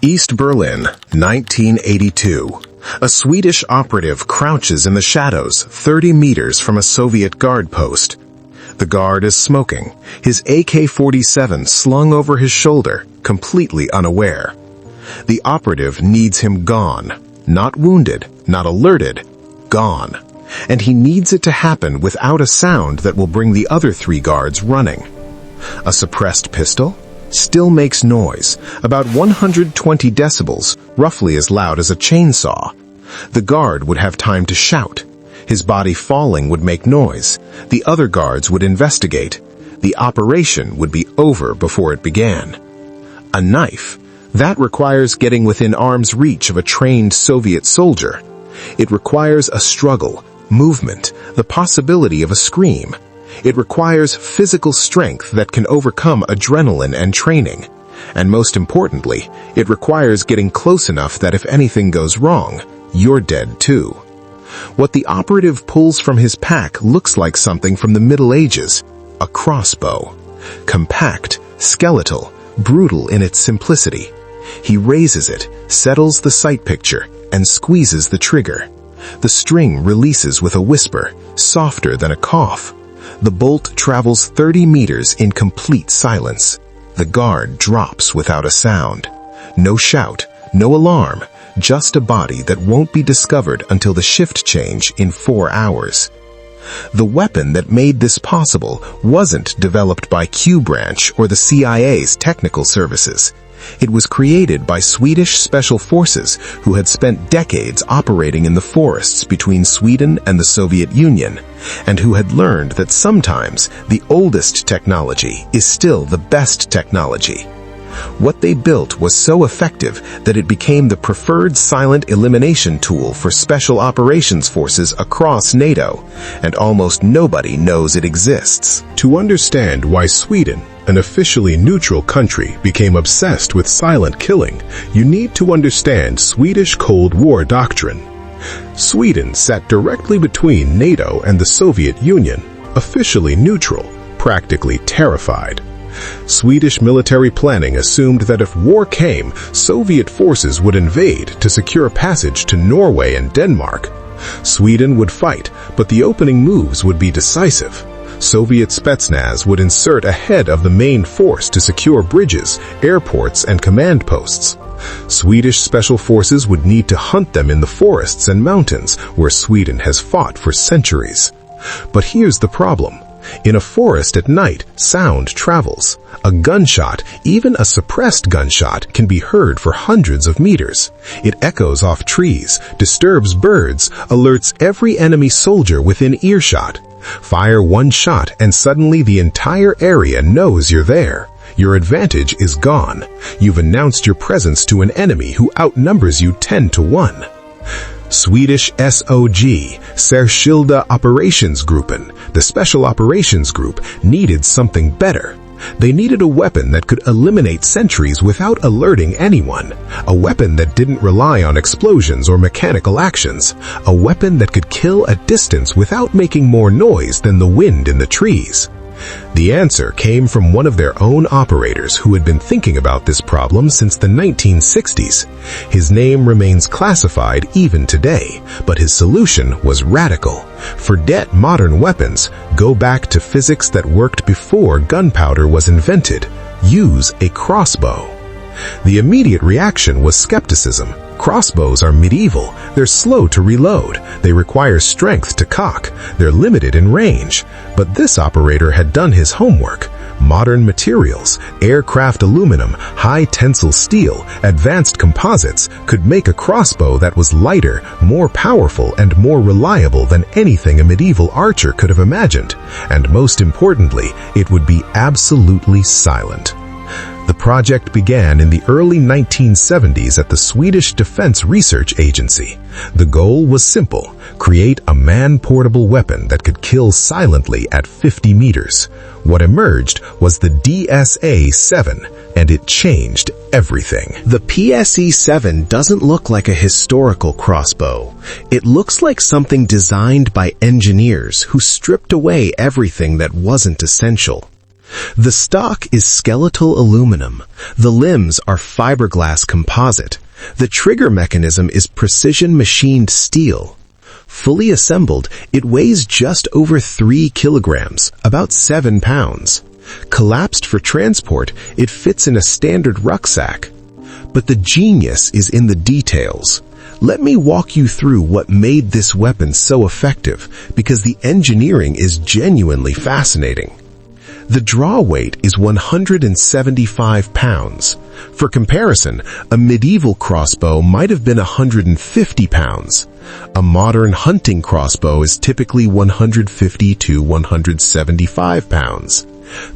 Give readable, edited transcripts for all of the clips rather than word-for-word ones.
East Berlin, 1982. A Swedish operative crouches in the shadows 30 meters from a Soviet guard post. The guard is smoking, his AK-47 slung over his shoulder, completely unaware. The operative needs him gone, not wounded, not alerted, gone. And he needs it to happen without a sound that will bring the other 3 guards running. A suppressed pistol still makes noise, about 120 decibels, roughly as loud as a chainsaw. The guard would have time to shout. His body falling would make noise. The other guards would investigate. The operation would be over before it began. A knife. That requires getting within arm's reach of a trained Soviet soldier. It requires a struggle, movement, the possibility of a scream. It requires physical strength that can overcome adrenaline and training. And most importantly, it requires getting close enough that if anything goes wrong, you're dead too. What the operative pulls from his pack looks like something from the Middle Ages, a crossbow. Compact, skeletal, brutal in its simplicity. He raises it, settles the sight picture, and squeezes the trigger. The string releases with a whisper, softer than a cough. The bolt travels 30 meters in complete silence. The guard drops without a sound. No shout, no alarm, just a body that won't be discovered until the shift change in 4 hours. The weapon that made this possible wasn't developed by Q Branch or the CIA's technical services. It was created by Swedish Special Forces who had spent decades operating in the forests between Sweden and the Soviet Union, and who had learned that sometimes the oldest technology is still the best technology. What they built was so effective that it became the preferred silent elimination tool for special operations forces across NATO, and almost nobody knows it exists. To understand why Sweden, an officially neutral country, became obsessed with silent killing, you need to understand Swedish Cold War doctrine. Sweden sat directly between NATO and the Soviet Union, officially neutral, practically terrified. Swedish military planning assumed that if war came, Soviet forces would invade to secure passage to Norway and Denmark. Sweden would fight, but the opening moves would be decisive. Soviet Spetsnaz would insert ahead of the main force to secure bridges, airports, and command posts. Swedish special forces would need to hunt them in the forests and mountains where Sweden has fought for centuries. But here's the problem. In a forest at night, sound travels. A gunshot, even a suppressed gunshot, can be heard for hundreds of meters. It echoes off trees, disturbs birds, alerts every enemy soldier within earshot. Fire one shot and suddenly the entire area knows you're there. Your advantage is gone. You've announced your presence to an enemy who outnumbers you 10 to 1. Swedish SOG, Särskilda Operationsgruppen, the Special Operations Group, needed something better. They needed a weapon that could eliminate sentries without alerting anyone. A weapon that didn't rely on explosions or mechanical actions. A weapon that could kill at distance without making more noise than the wind in the trees. The answer came from one of their own operators who had been thinking about this problem since the 1960s. His name remains classified even today, but his solution was radical. Forget modern weapons. Go back to physics that worked before gunpowder was invented. Use a crossbow. The immediate reaction was skepticism. Crossbows are medieval. They're slow to reload. They require strength to cock. They're limited in range. But this operator had done his homework. Modern materials, aircraft aluminum, high tensile steel, advanced composites could make a crossbow that was lighter, more powerful, and more reliable than anything a medieval archer could have imagined. And most importantly, it would be absolutely silent. The project began in the early 1970s at the Swedish Defense Research Agency. The goal was simple: create a man-portable weapon that could kill silently at 50 meters. What emerged was the PSE-7, and it changed everything. The PSE-7 doesn't look like a historical crossbow. It looks like something designed by engineers who stripped away everything that wasn't essential. The stock is skeletal aluminum. The limbs are fiberglass composite. The trigger mechanism is precision machined steel. Fully assembled, it weighs just over 3 kilograms, about 7 pounds. Collapsed for transport, it fits in a standard rucksack. But the genius is in the details. Let me walk you through what made this weapon so effective, because the engineering is genuinely fascinating. The draw weight is 175 pounds. For comparison, a medieval crossbow might have been 150 pounds. A modern hunting crossbow is typically 150 to 175 pounds.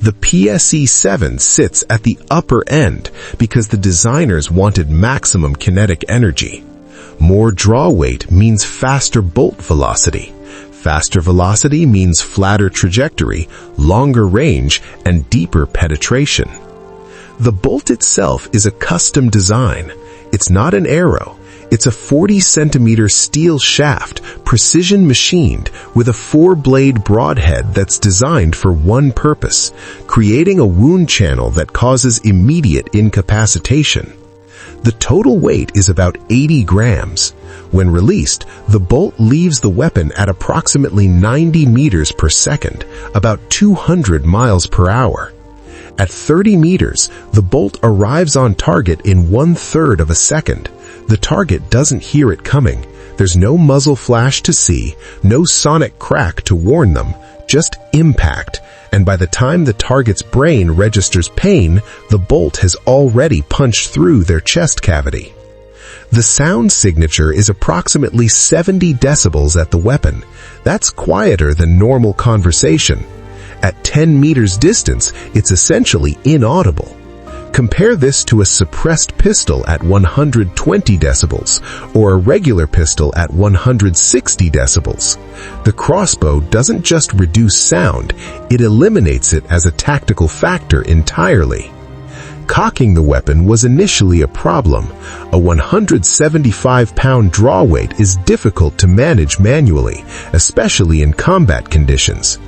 The PSE-7 sits at the upper end because the designers wanted maximum kinetic energy. More draw weight means faster bolt velocity. Faster velocity means flatter trajectory, longer range, and deeper penetration. The bolt itself is a custom design. It's not an arrow. It's a 40-centimeter steel shaft, precision machined, with a 4-blade broadhead that's designed for one purpose, creating a wound channel that causes immediate incapacitation. The total weight is about 80 grams. When released, the bolt leaves the weapon at approximately 90 meters per second, about 200 miles per hour. At 30 meters, the bolt arrives on target in 1/3 of a second. The target doesn't hear it coming. There's no muzzle flash to see, no sonic crack to warn them, just impact. And by the time the target's brain registers pain, the bolt has already punched through their chest cavity. The sound signature is approximately 70 decibels at the weapon. That's quieter than normal conversation. At 10 meters distance, it's essentially inaudible. Compare this to a suppressed pistol at 120 decibels or a regular pistol at 160 decibels. The crossbow doesn't just reduce sound, it eliminates it as a tactical factor entirely. Cocking the weapon was initially a problem. A 175-pound draw weight is difficult to manage manually, especially in combat conditions.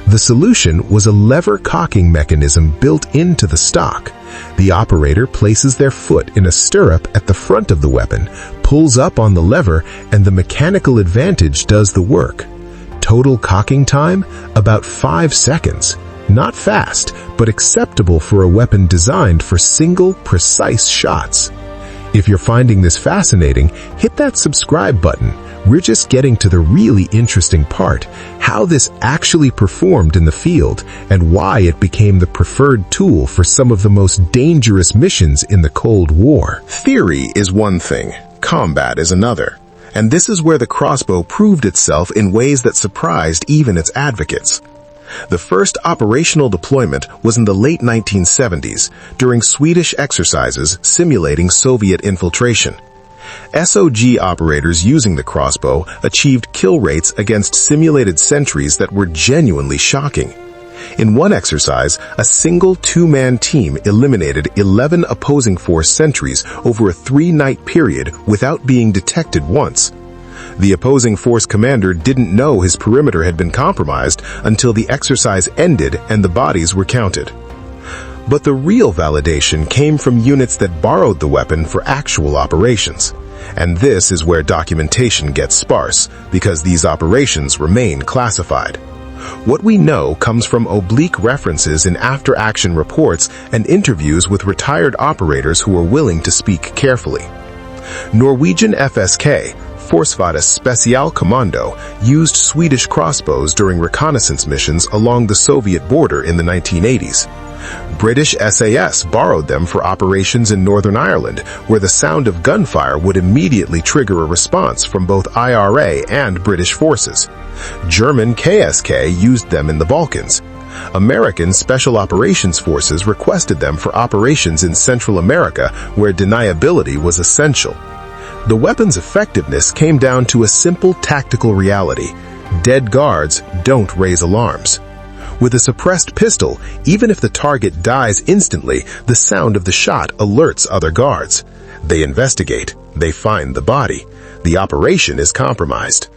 The solution was a lever cocking mechanism built into the stock. The operator places their foot in a stirrup at the front of the weapon, pulls up on the lever, and the mechanical advantage does the work. Total cocking time? About 5 seconds. Not fast, but acceptable for a weapon designed for single, precise shots. If you're finding this fascinating, hit that subscribe button. We're just getting to the really interesting part, how this actually performed in the field and why it became the preferred tool for some of the most dangerous missions in the Cold War. Theory is one thing, combat is another. And this is where the crossbow proved itself in ways that surprised even its advocates. The first operational deployment was in the late 1970s during Swedish exercises simulating Soviet infiltration. SOG operators using the crossbow achieved kill rates against simulated sentries that were genuinely shocking. In one exercise, a single 2-man team eliminated 11 opposing force sentries over a 3-night period without being detected once. The opposing force commander didn't know his perimeter had been compromised until the exercise ended and the bodies were counted. But the real validation came from units that borrowed the weapon for actual operations. And this is where documentation gets sparse, because these operations remain classified. What we know comes from oblique references in after-action reports and interviews with retired operators who are willing to speak carefully. Norwegian FSK, Forsvarets Specialkommando, used Swedish crossbows during reconnaissance missions along the Soviet border in the 1980s. British SAS borrowed them for operations in Northern Ireland, where the sound of gunfire would immediately trigger a response from both IRA and British forces. German KSK used them in the Balkans. American Special Operations Forces requested them for operations in Central America, where deniability was essential. The weapon's effectiveness came down to a simple tactical reality: dead guards don't raise alarms. With a suppressed pistol, even if the target dies instantly, the sound of the shot alerts other guards. They investigate. They find the body. The operation is compromised.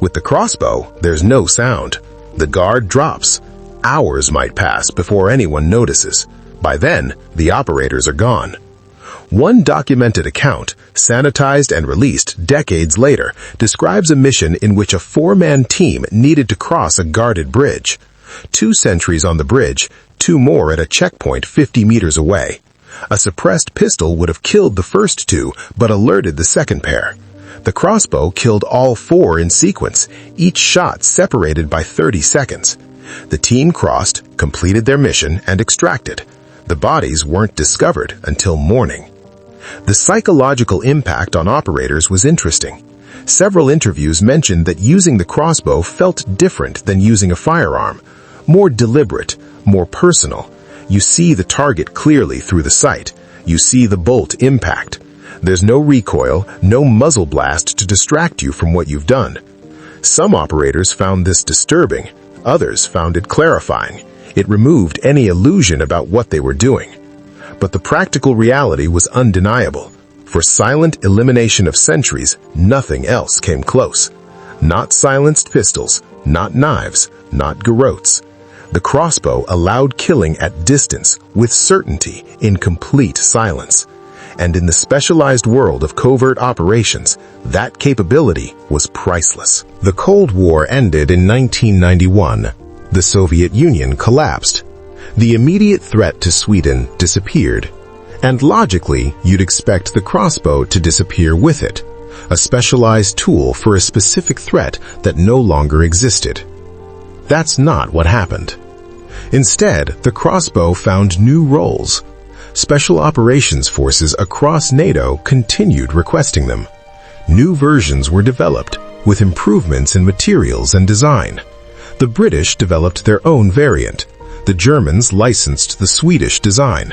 With the crossbow, there's no sound. The guard drops. Hours might pass before anyone notices. By then, the operators are gone. One documented account, sanitized and released decades later, describes a mission in which a 4-man team needed to cross a guarded bridge. 2 sentries on the bridge, 2 more at a checkpoint 50 meters away. A suppressed pistol would have killed the first 2, but alerted the second pair. The crossbow killed all 4 in sequence, each shot separated by 30 seconds. The team crossed, completed their mission, and extracted. The bodies weren't discovered until morning. The psychological impact on operators was interesting. Several interviews mentioned that using the crossbow felt different than using a firearm. More deliberate, more personal. You see the target clearly through the sight. You see the bolt impact. There's no recoil, no muzzle blast to distract you from what you've done. Some operators found this disturbing. Others found it clarifying. It removed any illusion about what they were doing. But the practical reality was undeniable. For silent elimination of sentries, nothing else came close. Not silenced pistols, not knives, not garrotes. The crossbow allowed killing at distance, with certainty, in complete silence. And in the specialized world of covert operations, that capability was priceless. The Cold War ended in 1991. The Soviet Union collapsed. The immediate threat to Sweden disappeared. And logically, you'd expect the crossbow to disappear with it, a specialized tool for a specific threat that no longer existed. That's not what happened. Instead, the crossbow found new roles. Special operations forces across NATO continued requesting them. New versions were developed, with improvements in materials and design. The British developed their own variant. The Germans licensed the Swedish design.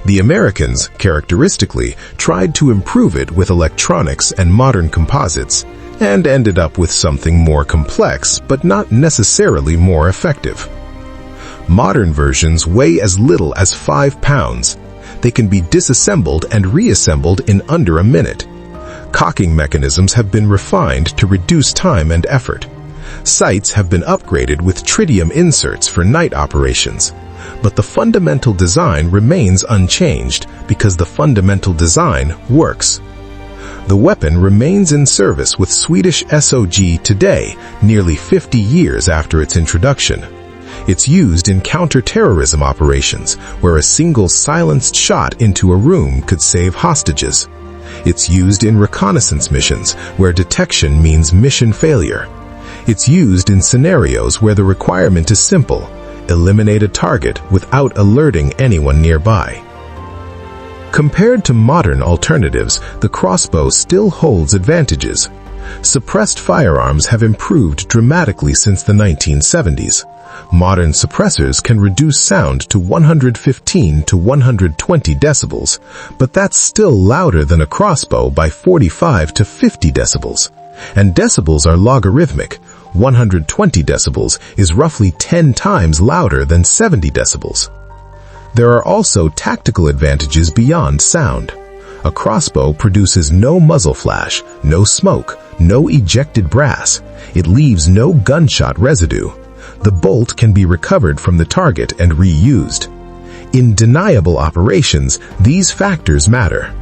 The Americans, characteristically, tried to improve it with electronics and modern composites, and ended up with something more complex, but not necessarily more effective. Modern versions weigh as little as 5 pounds. They can be disassembled and reassembled in under a minute. Cocking mechanisms have been refined to reduce time and effort. Sights have been upgraded with tritium inserts for night operations. But the fundamental design remains unchanged because the fundamental design works. The weapon remains in service with Swedish SOG today, nearly 50 years after its introduction. It's used in counter-terrorism operations, where a single silenced shot into a room could save hostages. It's used in reconnaissance missions, where detection means mission failure. It's used in scenarios where the requirement is simple: eliminate a target without alerting anyone nearby. Compared to modern alternatives, the crossbow still holds advantages. Suppressed firearms have improved dramatically since the 1970s. Modern suppressors can reduce sound to 115 to 120 decibels, but that's still louder than a crossbow by 45 to 50 decibels. And decibels are logarithmic. 120 decibels is roughly 10 times louder than 70 decibels. There are also tactical advantages beyond sound. A crossbow produces no muzzle flash, no smoke, no ejected brass. It leaves no gunshot residue. The bolt can be recovered from the target and reused. In deniable operations, these factors matter.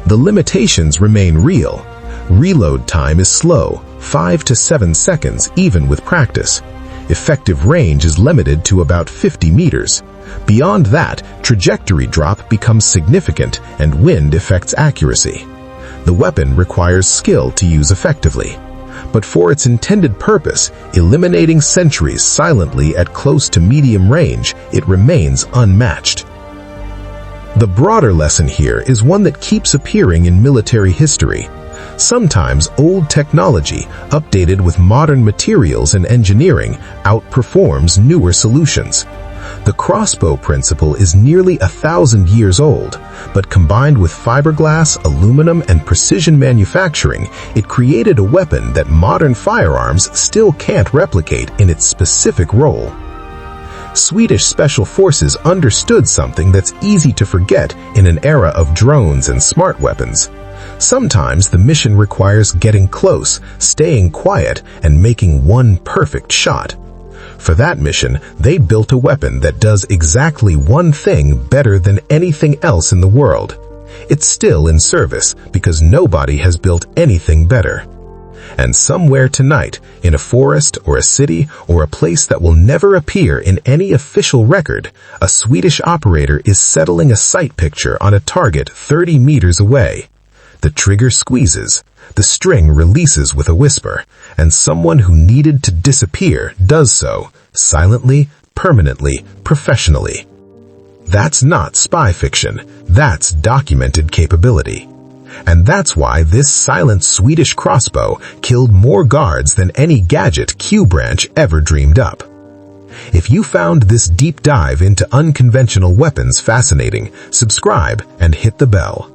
The limitations remain real. Reload time is slow, 5 to 7 seconds even with practice. Effective range is limited to about 50 meters. Beyond that, trajectory drop becomes significant and wind affects accuracy. The weapon requires skill to use effectively. But for its intended purpose, eliminating sentries silently at close to medium range, it remains unmatched. The broader lesson here is one that keeps appearing in military history. Sometimes old technology, updated with modern materials and engineering, outperforms newer solutions. The crossbow principle is nearly 1,000 years old, but combined with fiberglass, aluminum, and precision manufacturing, it created a weapon that modern firearms still can't replicate in its specific role. Swedish special forces understood something that's easy to forget in an era of drones and smart weapons. Sometimes the mission requires getting close, staying quiet, and making one perfect shot. For that mission, they built a weapon that does exactly one thing better than anything else in the world. It's still in service because nobody has built anything better. And somewhere tonight, in a forest or a city or a place that will never appear in any official record, a Swedish operator is settling a sight picture on a target 30 meters away. The trigger squeezes, the string releases with a whisper, and someone who needed to disappear does so, silently, permanently, professionally. That's not spy fiction, that's documented capability. And that's why this silent Swedish crossbow killed more guards than any Gadget Q branch ever dreamed up. If you found this deep dive into unconventional weapons fascinating, subscribe and hit the bell.